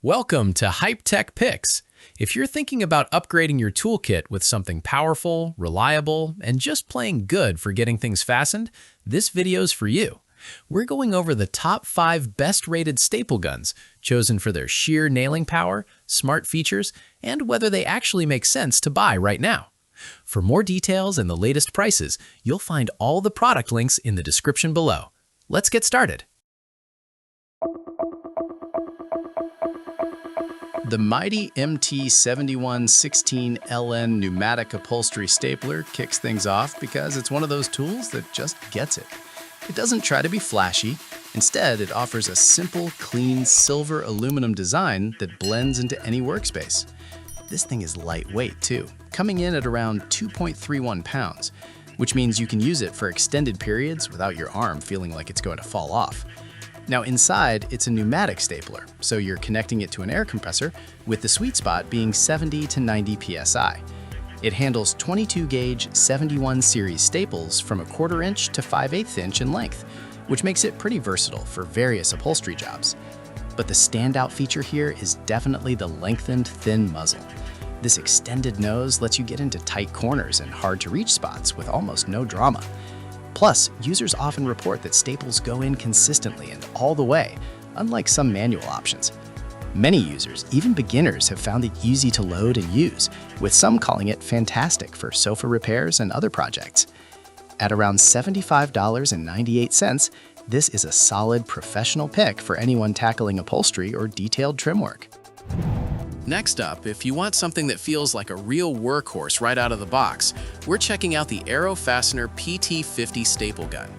Welcome to Hype Tech Picks. If you're thinking about upgrading your toolkit with something powerful, reliable, and just plain good for getting things fastened, this video's for you. We're going over the top 5 best-rated staple guns, chosen for their sheer nailing power, smart features, and whether they actually make sense to buy right now. For more details and the latest prices, you'll find all the product links in the description below. Let's get started. The mighty MT7116LN Pneumatic Upholstery Stapler kicks things off because it's one of those tools that just gets it. It doesn't try to be flashy. Instead, it offers a simple, clean, silver aluminum design that blends into any workspace. This thing is lightweight too, coming in at around 2.31 pounds, which means you can use it for extended periods without your arm feeling like it's going to fall off. Now inside, it's a pneumatic stapler, so you're connecting it to an air compressor, with the sweet spot being 70 to 90 psi. It handles 22-gauge 71 series staples from 1/4 inch to 5/8 inch in length, which makes it pretty versatile for various upholstery jobs. But the standout feature here is definitely the lengthened, thin muzzle. This extended nose lets you get into tight corners and hard-to-reach spots with almost no drama. Plus, users often report that staples go in consistently and all the way, unlike some manual options. Many users, even beginners, have found it easy to load and use, with some calling it fantastic for sofa repairs and other projects. At around $75.98, this is a solid professional pick for anyone tackling upholstery or detailed trim work. Next up, if you want something that feels like a real workhorse right out of the box, we're checking out the Fastener PT50 Staple Gun.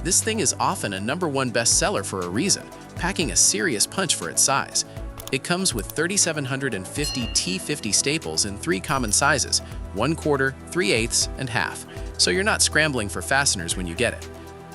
This thing is often a /1 bestseller for a reason, packing a serious punch for its size. It comes with 3,750 T50 staples in 3 common sizes: 1/4, 3/8, and half, so you're not scrambling for fasteners when you get it.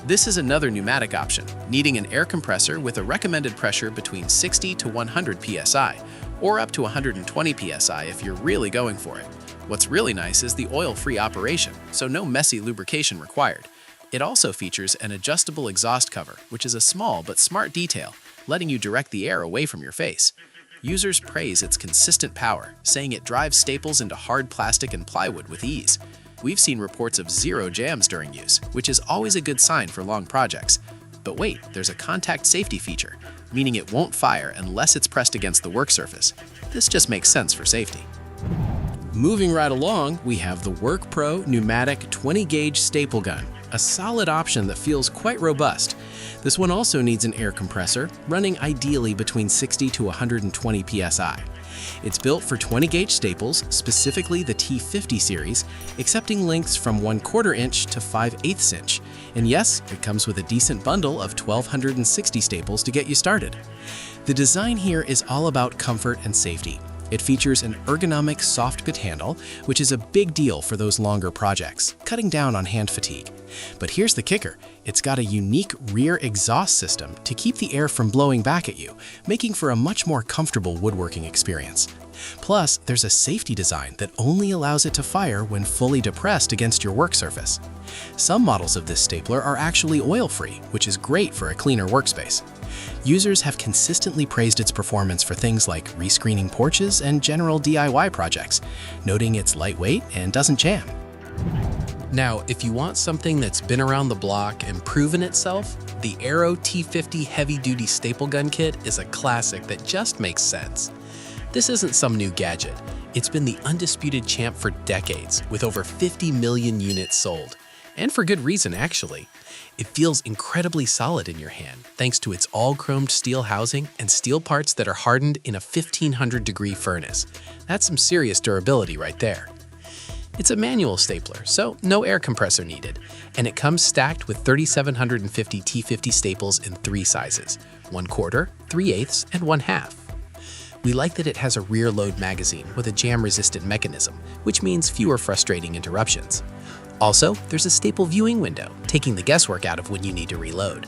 This is another pneumatic option, needing an air compressor with a recommended pressure between 60 to 100 psi, or up to 120 psi if you're really going for it. What's really nice is the oil-free operation, so no messy lubrication required. It also features an adjustable exhaust cover, which is a small but smart detail, letting you direct the air away from your face. Users praise its consistent power, saying it drives staples into hard plastic and plywood with ease. We've seen reports of 0 jams during use, which is always a good sign for long projects. But wait, there's a contact safety feature, meaning it won't fire unless it's pressed against the work surface. This just makes sense for safety. Moving right along, we have the WORKPRO Pneumatic 20-gauge Staple Gun, a solid option that feels quite robust. This one also needs an air compressor, running ideally between 60 to 120 psi. It's built for 20-gauge staples, specifically the T50 series, accepting lengths from 1/4 inch to 5/8 inch. And yes, it comes with a decent bundle of 1,260 staples to get you started. The design here is all about comfort and safety. It features an ergonomic soft bit handle, which is a big deal for those longer projects, cutting down on hand fatigue. But here's the kicker. It's got a unique rear exhaust system to keep the air from blowing back at you, making for a much more comfortable woodworking experience. Plus, there's a safety design that only allows it to fire when fully depressed against your work surface. Some models of this stapler are actually oil-free, which is great for a cleaner workspace. Users have consistently praised its performance for things like rescreening porches and general DIY projects, noting it's lightweight and doesn't jam. Now, if you want something that's been around the block and proven itself, the T50 Heavy-Duty Staple Gun Kit is a classic that just makes sense. This isn't some new gadget. It's been the undisputed champ for decades, with over 50 million units sold. And for good reason, actually. It feels incredibly solid in your hand, thanks to its all-chromed steel housing and steel parts that are hardened in a 1,500-degree furnace. That's some serious durability right there. It's a manual stapler, so no air compressor needed, and it comes stacked with 3,750 T50 staples in 3 sizes: 1/4, 3/8, and 1/2. We like that it has a rear load magazine with a jam-resistant mechanism, which means fewer frustrating interruptions. Also, there's a staple viewing window, taking the guesswork out of when you need to reload.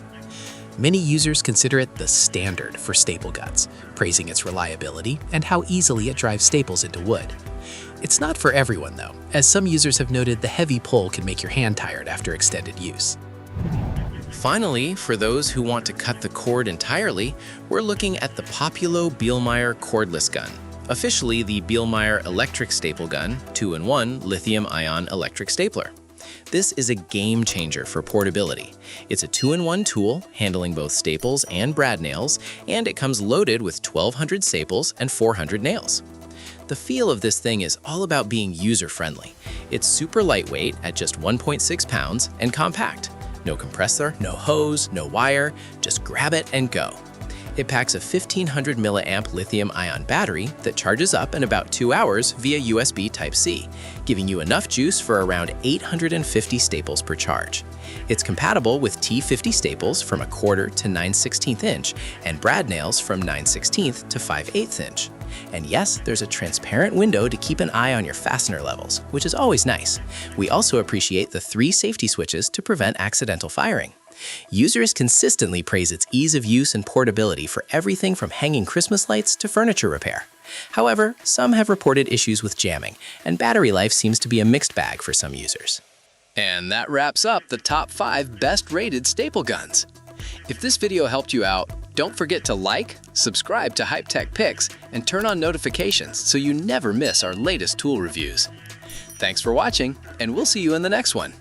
Many users consider it the standard for staple guns, praising its reliability and how easily it drives staples into wood. It's not for everyone though, as some users have noted the heavy pull can make your hand tired after extended use. Finally, for those who want to cut the cord entirely, we're looking at the Populo Bielmeier Cordless Gun, officially the Bielmeier Electric Staple Gun 2-in-1 lithium-ion electric stapler. This is a game changer for portability. It's a 2-in-1 tool handling both staples and brad nails, and it comes loaded with 1,200 staples and 400 nails. The feel of this thing is all about being user-friendly. It's super lightweight at just 1.6 pounds and compact. No compressor, no hose, no wire, just grab it and go. It packs a 1,500 milliamp lithium-ion battery that charges up in about 2 hours via USB Type-C, giving you enough juice for around 850 staples per charge. It's compatible with T50 staples from 1/4 to 9/16 inch and brad nails from 9/16 to 5/8 inch. And yes, there's a transparent window to keep an eye on your fastener levels, which is always nice. We also appreciate the 3 safety switches to prevent accidental firing. Users consistently praise its ease of use and portability for everything from hanging Christmas lights to furniture repair. However, some have reported issues with jamming, and battery life seems to be a mixed bag for some users. And that wraps up the top 5 best-rated staple guns. If this video helped you out, don't forget to like, subscribe to Hype Tech Picks, and turn on notifications so you never miss our latest tool reviews. Thanks for watching, and we'll see you in the next one.